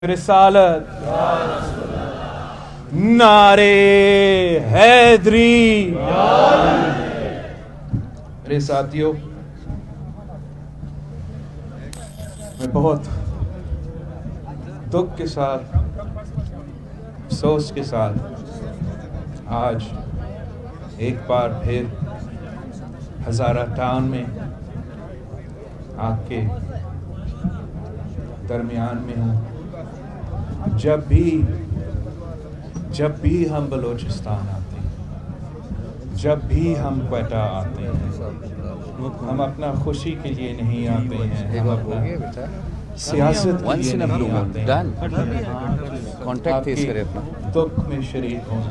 رسالت نعرے حیدری۔ میرے ساتھیوں، میں بہت دکھ کے ساتھ افسوس کے ساتھ آج ایک بار پھر ہزارہ ٹاؤن میں آپ کے درمیان میں ہوں۔ جب بھی ہم بلوچستان آتے ہیں، جب بھی ہم کوئٹہ آتے ہیں، ہم اپنا خوشی کے لیے نہیں آتے ہیں، ہم اپنا سیاست کے لیے نہیں آتے ہیں۔ آپ کے دکھ میں شریک ہوں،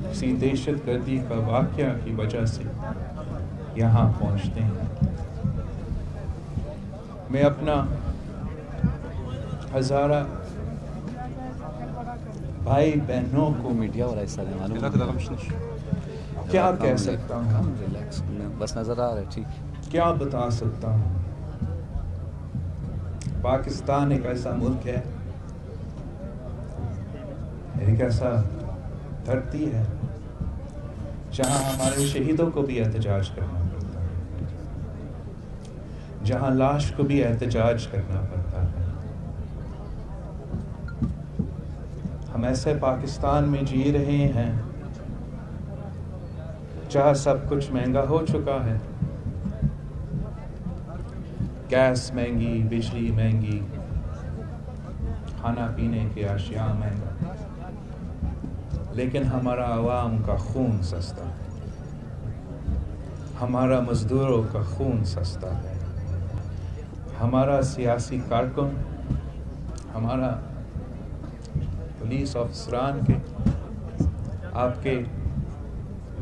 کسی دہشت گردی کا واقعہ کی وجہ سے یہاں پہنچتے ہیں۔ میں اپنا ہزارہ بھائی بہنوں کو میڈیا والا حصہ کیا کہہ سکتا ہوں، بس نظر آ رہا ہے، ٹھیک کیا بتا سکتا ہوں۔ پاکستان ایک ایسا ملک ہے، ایک ایسا دھرتی ہے جہاں ہمارے شہیدوں کو بھی احتجاج کرنا پڑتا ہے، جہاں لاش کو بھی احتجاج کرنا پڑتا ہے۔ ہم ایسے پاکستان میں جی رہے ہیں جہاں سب کچھ مہنگا ہو چکا ہے، گیس مہنگی، بجلی مہنگی، کھانا پینے کے اشیاء مہنگا، لیکن ہمارا عوام کا خون سستا ہے، ہمارا مزدوروں کا خون سستا ہے، ہمارا سیاسی کارکن، ہمارا پولیس افسران کے، آپ کے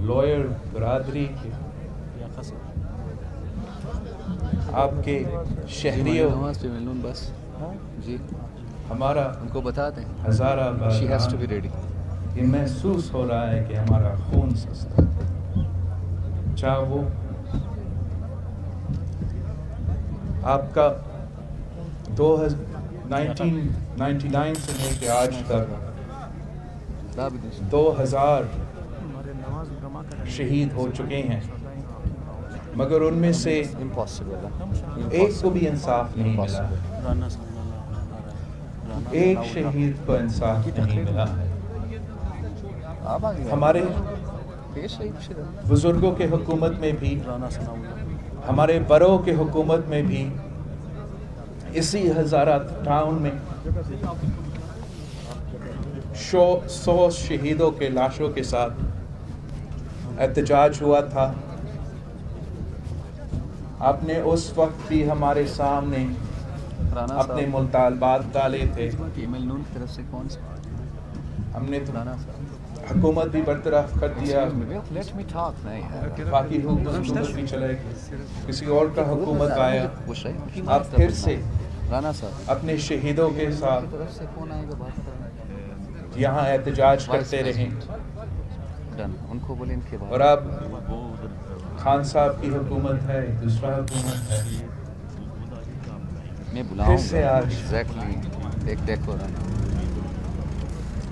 لائر برادری کے، آپ کے شہریوں، بس جی ہمارا ان کو بتا دیں Hazara she has to be ready. یہ محسوس ہو رہا ہے کہ ہمارا خون سستا ہے، چاہے وہ آپ کا 1999 سے لے کے آج تک 2000 شہید ہو چکے ہیں، مگر ان میں سے ایک کو بھی انصاف نہیں ملا ہے، ایک شہید کو انصاف نہیں ملا ہے۔ ہمارے بزرگوں کے حکومت میں بھی، ہمارے بڑوں کے حکومت میں بھی، اسی ہزارہ ٹاؤن میں 100 شہیدوں کے لاشوں کے ساتھ احتجاج ہوا تھا۔ آپ نے اس وقت بھی ہمارے سامنے اپنے مطالبات ڈالے تھے، ہم نے تو حکومت بھی برطرف کر دیا، باقی حکومت بھی چلے گی، کسی اور کا حکومت آیا، آپ پھر سے اپنے شہیدوں کے ساتھ یہاں احتجاج کرتے رہیں، اور اب خان صاحب کی حکومت ہے، دوسرا حکومت ہے، پھر سے آج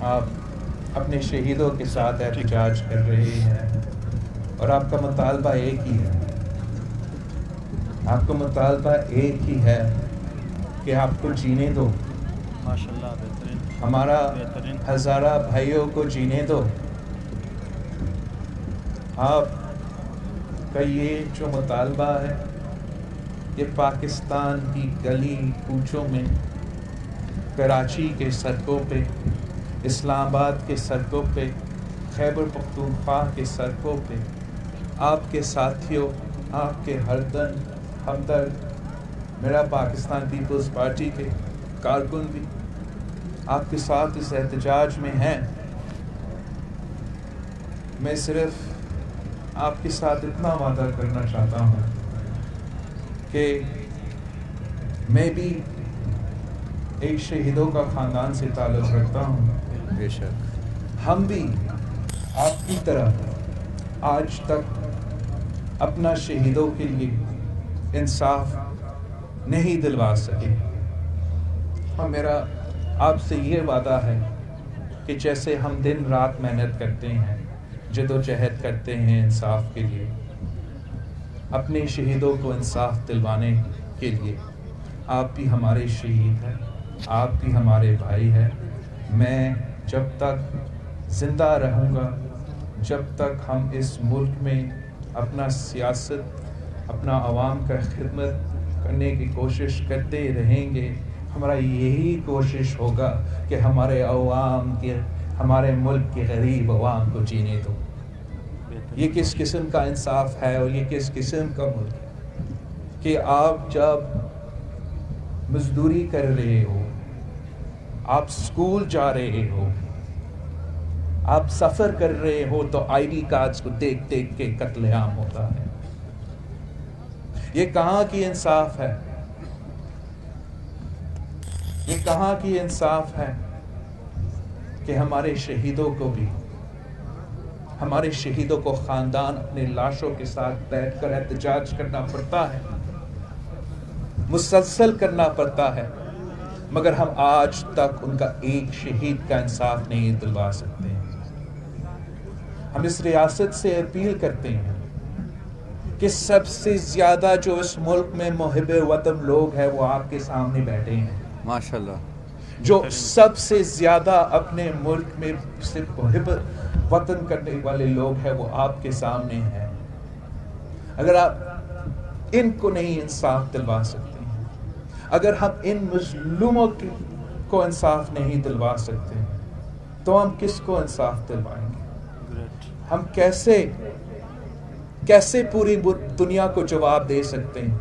آپ اپنے شہیدوں کے ساتھ احتجاج کر رہے ہیں، اور آپ کا مطالبہ ایک ہی ہے، آپ کا مطالبہ ایک ہی ہے کہ آپ کو جینے دو، ہمارا ہزارہ بھائیوں کو جینے دو۔ آپ کا یہ جو مطالبہ ہے، یہ پاکستان کی گلی کوچوں میں، کراچی کے سڑکوں پہ، اسلام آباد کے سڑکوں پہ، خیبر پختونخوا کے سڑکوں پہ، آپ کے ساتھیوں، آپ کے ہمدرد، میرا پاکستان پیپلز پارٹی کے کارکن بھی آپ کے ساتھ اس احتجاج میں ہیں۔ میں صرف آپ کے ساتھ اتنا وعدہ کرنا چاہتا ہوں کہ میں بھی ایک شہیدوں کا خاندان سے تعلق رکھتا ہوں، بے شک ہم بھی آپ کی طرح آج تک اپنا شہیدوں کے لیے انصاف نہیں دلوا سکے، اور میرا آپ سے یہ وعدہ ہے کہ جیسے ہم دن رات محنت کرتے ہیں، جد و جہد کرتے ہیں انصاف کے لیے، اپنے شہیدوں کو انصاف دلوانے کے لیے، آپ بھی ہمارے شہید ہیں، آپ بھی ہمارے بھائی ہیں۔ میں جب تک زندہ رہوں گا، جب تک ہم اس ملک میں اپنا سیاست، اپنا عوام کا خدمت کرنے کی کوشش کرتے رہیں گے، ہمارا یہی کوشش ہوگا کہ ہمارے عوام کے، ہمارے ملک کے غریب عوام کو جینے دو۔ یہ کس قسم کا انصاف ہے اور یہ کس قسم کا ملک ہے کہ آپ جب مزدوری کر رہے ہو، آپ اسکول جا رہے ہو، آپ سفر کر رہے ہو تو آئی ڈی کارڈز کو دیکھ دیکھ کے قتل عام ہوتا ہے۔ یہ کہاں کی انصاف ہے؟ یہ کہاں کی انصاف ہے کہ ہمارے شہیدوں کو بھی، ہمارے شہیدوں کو خاندان اپنے لاشوں کے ساتھ بیٹھ کر احتجاج کرنا پڑتا ہے، مسلسل کرنا پڑتا ہے، مگر ہم آج تک ان کا ایک شہید کا انصاف نہیں دلوا سکتے ہیں۔ ہم اس ریاست سے اپیل کرتے ہیں کہ سب سے زیادہ جو اس ملک میں محب وطن لوگ ہیں وہ آپ کے سامنے بیٹھے ہیں۔ ماشاءاللہ۔ جو سب سے زیادہ اپنے ملک میں سے محب وطن کرنے والے لوگ ہیں وہ آپ کے سامنے ہیں۔ اگر آپ ان کو نہیں انصاف دلوا سکتے ہیں، اگر ہم ان مظلوموں کو انصاف نہیں دلوا سکتے ہیں، تو ہم کس کو انصاف دلوائیں گے؟ ہم کیسے پوری دنیا کو جواب دے سکتے ہیں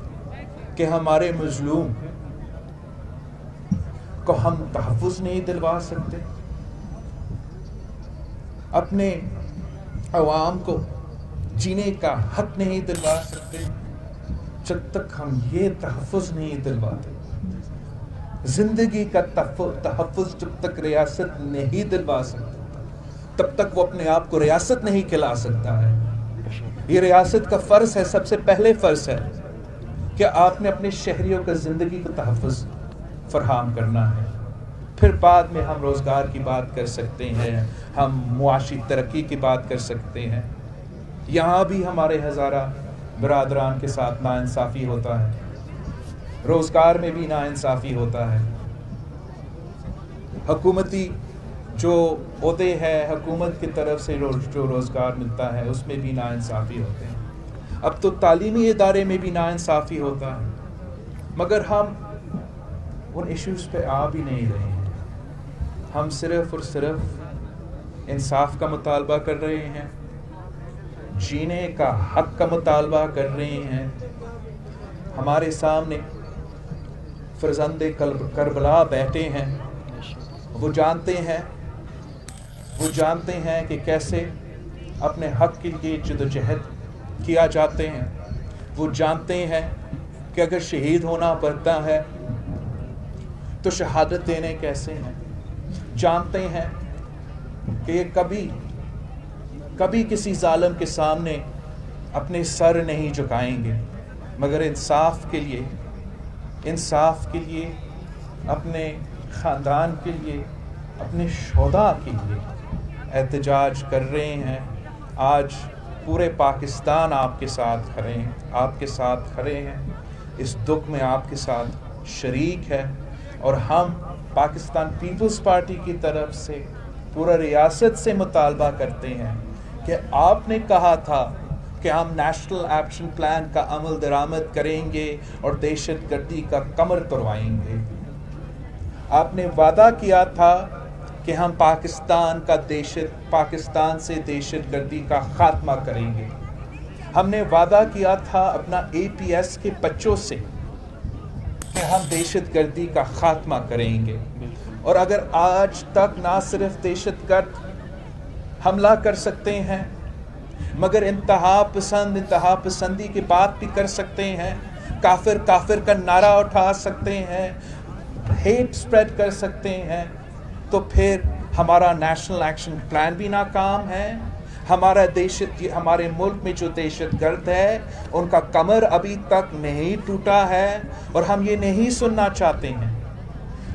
کہ ہمارے مظلوم کو ہم تحفظ نہیں دلوا سکتے، اپنے عوام کو جینے کا حق نہیں دلوا سکتے؟ جب تک ہم یہ تحفظ نہیں دلواتے، زندگی کا تحفظ جب تک ریاست نہیں دلوا سکتا، تب تک وہ اپنے آپ کو ریاست نہیں کھلا سکتا ہے۔ یہ ریاست کا فرض ہے، سب سے پہلے فرض ہے کہ آپ نے اپنے شہریوں کا زندگی کا تحفظ فراہم کرنا ہے۔ پھر بعد میں ہم روزگار کی بات کر سکتے ہیں، ہم معاشی ترقی کی بات کر سکتے ہیں۔ یہاں بھی ہمارے ہزارہ برادران کے ساتھ ناانصافی ہوتا ہے، روزگار میں بھی ناانصافی ہوتا ہے، حکومتی جو عہدے ہیں، حکومت کی طرف سے جو روزگار ملتا ہے اس میں بھی ناانصافی ہوتے ہیں۔ اب تو تعلیمی ادارے میں بھی ناانصافی ہوتا ہے، مگر ہم ان ایشوز پہ آ بھی نہیں رہے ہیں۔ ہم صرف اور صرف انصاف کا مطالبہ کر رہے ہیں، جینے کا حق کا مطالبہ کر رہے ہیں۔ ہمارے سامنے فرزند کربلا بیٹھے ہیں، وہ جانتے ہیں کہ کیسے اپنے حق کے لیے جدوجہد کیا جاتے ہیں، وہ جانتے ہیں کہ اگر شہید ہونا پڑتا ہے تو شہادت دینے کیسے ہیں، جانتے ہیں کہ یہ کبھی کسی ظالم کے سامنے اپنے سر نہیں جھکائیں گے، مگر انصاف کے لیے اپنے خاندان کے لیے، اپنے شہداء کے لیے احتجاج کر رہے ہیں۔ آج پورے پاکستان آپ کے ساتھ کھڑے ہیں، اس دکھ میں آپ کے ساتھ شریک ہے، اور ہم پاکستان پیپلز پارٹی کی طرف سے پورا ریاست سے مطالبہ کرتے ہیں کہ آپ نے کہا تھا کہ ہم نیشنل ایکشن پلان کا عمل درآمد کریں گے اور دہشت گردی کا کمر توڑوائیں گے۔ آپ نے وعدہ کیا تھا کہ ہم پاکستان سے دہشت گردی کا خاتمہ کریں گے۔ ہم نے وعدہ کیا تھا اپنا APS کے بچوں سے کہ ہم دہشت گردی کا خاتمہ کریں گے، اور اگر آج تک نہ صرف دہشت گرد حملہ کر سکتے ہیں مگر انتہا پسندی کی بات بھی کر سکتے ہیں، کافر کا نعرہ اٹھا سکتے ہیں، ہیٹ سپریڈ کر سکتے ہیں، تو پھر ہمارا نیشنل ایکشن پلان بھی ناکام ہے۔ ہمارے ملک میں جو دہشت گرد ہے ان کا کمر ابھی تک نہیں ٹوٹا ہے، اور ہم یہ نہیں سننا چاہتے ہیں۔